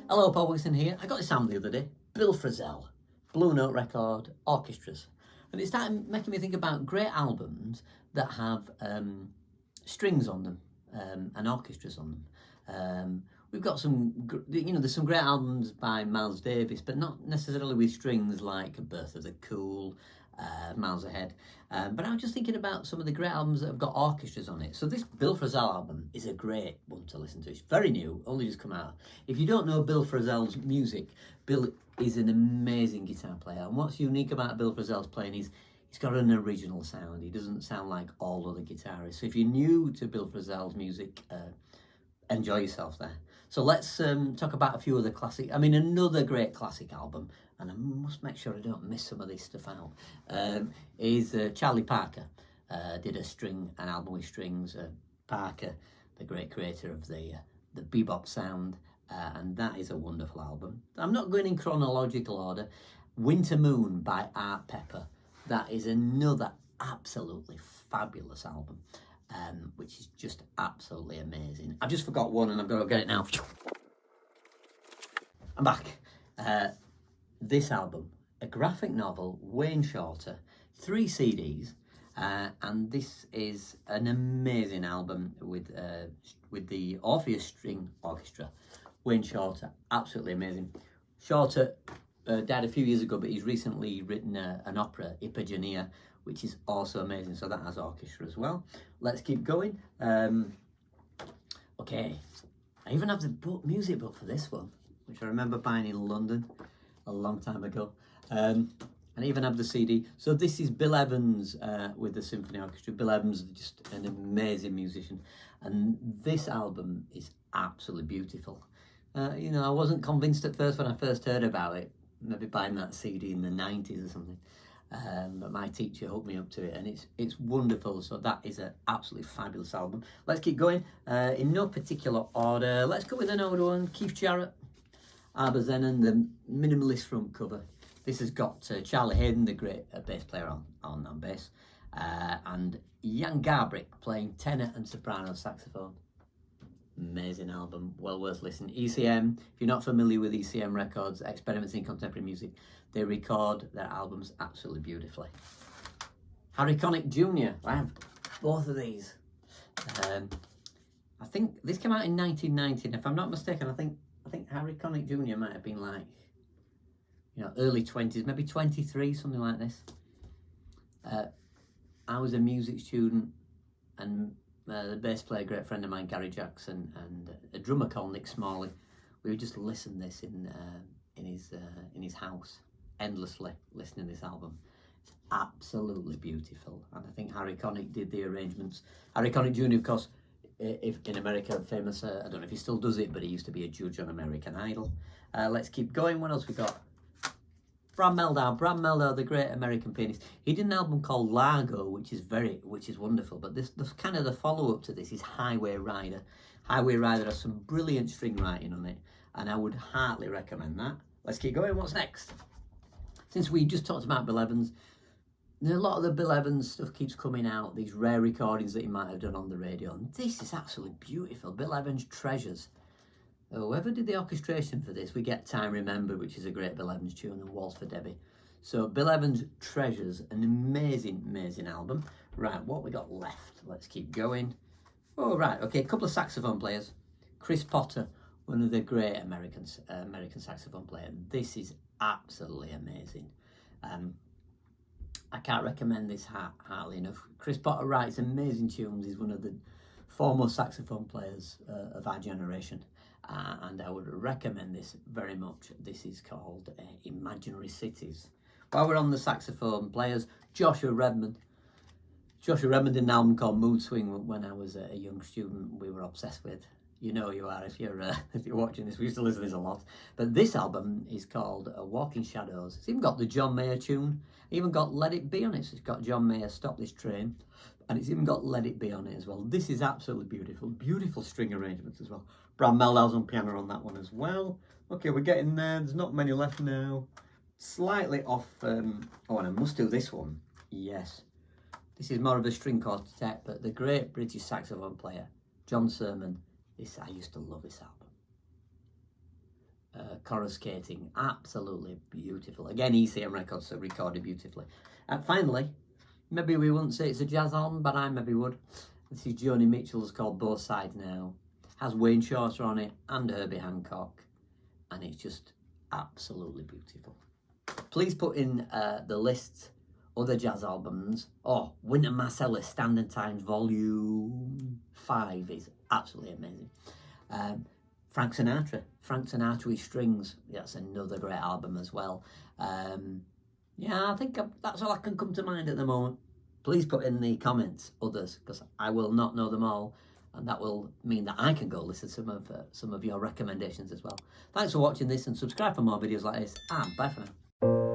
Hello, Paul Wilson here. I got this album the other day, Bill Frisell, Blue Note record, Orchestras. And it started making me think about great albums that have strings on them and orchestras on them. We've got some, there's some great albums by Miles Davis, but not necessarily with strings like Birth of the Cool, Miles Ahead. But I was just thinking about some of the great albums that have got orchestras on it. So this Bill Frisell album is a great one to listen to. It's very new, only just come out. If you don't know Bill Frisell's music, Bill is an amazing guitar player. And what's unique about Bill Frisell's playing is he's got an original sound. He doesn't sound like all other guitarists. So if you're new to Bill Frisell's music, enjoy yourself there. So let's talk about a few other classic. Another great classic album, and I must make sure I don't miss some of this stuff out, is Charlie Parker. Did an album with strings. Parker, the great creator of the bebop sound, and that is a wonderful album. I'm not going in chronological order. Winter Moon by Art Pepper. That is another absolutely fabulous album. Which is just absolutely amazing. I've just forgot one and I've got to get it now. I'm back. This album, a graphic novel, Wayne Shorter, 3 CDs, and this is an amazing album with the Orpheus String Orchestra. Wayne Shorter, absolutely amazing. Shorter died a few years ago, but he's recently written an opera, Iphigenia, which is also amazing. So that has orchestra as well. Let's keep going. Okay, I even have the music book for this one, which I remember buying in London a long time ago. And I even have the CD. So this is Bill Evans with the Symphony Orchestra. Bill Evans is just an amazing musician. And this album is absolutely beautiful. I wasn't convinced at first when I first heard about it, maybe buying that CD in the 90s or something. But my teacher hooked me up to it, and it's wonderful. So that is an absolutely fabulous album. Let's keep going in no particular order. Let's go with an older one. Keith Jarrett, Arbazenon, the minimalist front cover. This has got Charlie Hayden, the great bass player on bass, and Jan Garbrick playing tenor and soprano saxophone. Amazing album, well worth listening. ECM, if you're not familiar with ECM Records, Experiments in Contemporary Music, they record their albums absolutely beautifully. Harry Conick Jr. I have both of these. I think this came out in 1990, and if I'm not mistaken, I think Harry Conick Jr. might have been like, early 20s, maybe 23, something like this. I was a music student, and the bass player, a great friend of mine, Gary Jackson, and a drummer called Nick Smalley, we would just listen this in his house, endlessly listening to this album. It's absolutely beautiful, and I think Harry Connick did the arrangements. Harry Connick Jr., of course, if in America, famous. I don't know if he still does it, but he used to be a judge on American Idol. Let's keep going. What else we got? Brad Mehldau, the great American pianist. He did an album called Largo, which is wonderful. But this kind of the follow-up to this is Highway Rider. Highway Rider has some brilliant string writing on it, and I would heartily recommend that. Let's keep going. What's next? Since we just talked about Bill Evans, a lot of the Bill Evans stuff keeps coming out, these rare recordings that he might have done on the radio, and this is absolutely beautiful. Bill Evans Treasures. Whoever did the orchestration for this, we get Time Remembered, which is a great Bill Evans tune, and Waltz for Debbie. So Bill Evans Treasures, an amazing, amazing album. Right, what we got left? Let's keep going. Oh, right, okay, a couple of saxophone players. Chris Potter, one of the great American saxophone players. This is absolutely amazing. I can't recommend this heartily enough. Chris Potter writes amazing tunes. He's one of the foremost saxophone players of our generation. And I would recommend this very much. This is called Imaginary Cities. While we're on the saxophone players, Joshua Redman. Joshua Redman did an album called Mood Swing when I was a young student. We were obsessed with. You know you are if you're watching this. We used to listen to this a lot. But this album is called Walking Shadows. It's even got the John Mayer tune. Even got Let It Be on it. So it's got John Mayer, Stop This Train. And it's even got Let It Be on it as well. This is absolutely beautiful. Beautiful string arrangements as well. Brad Mehldau's on piano on that one as well. Okay, we're getting there. There's not many left now. Slightly off. And I must do this one. Yes. This is more of a string quartet, but the great British saxophone player, John Surman. I used to love this coruscating, absolutely beautiful. Again, ECM records, so recorded beautifully. And finally, maybe we wouldn't say it's a jazz album, but I maybe would. This is Joni Mitchell's called Both Sides Now. Has Wayne Shorter on it and Herbie Hancock, and it's just absolutely beautiful. Please put in the list other jazz albums. Oh, Wynton Marsalis, Standard Times Volume 5 is absolutely amazing. Frank Sinatra with Strings, that's another great album as well. Yeah, I think that's all I can come to mind at the moment. Please put in the comments others, because I will not know them all, and that will mean that I can go listen to some of your recommendations as well. Thanks for watching this, and subscribe for more videos like this, and bye for now.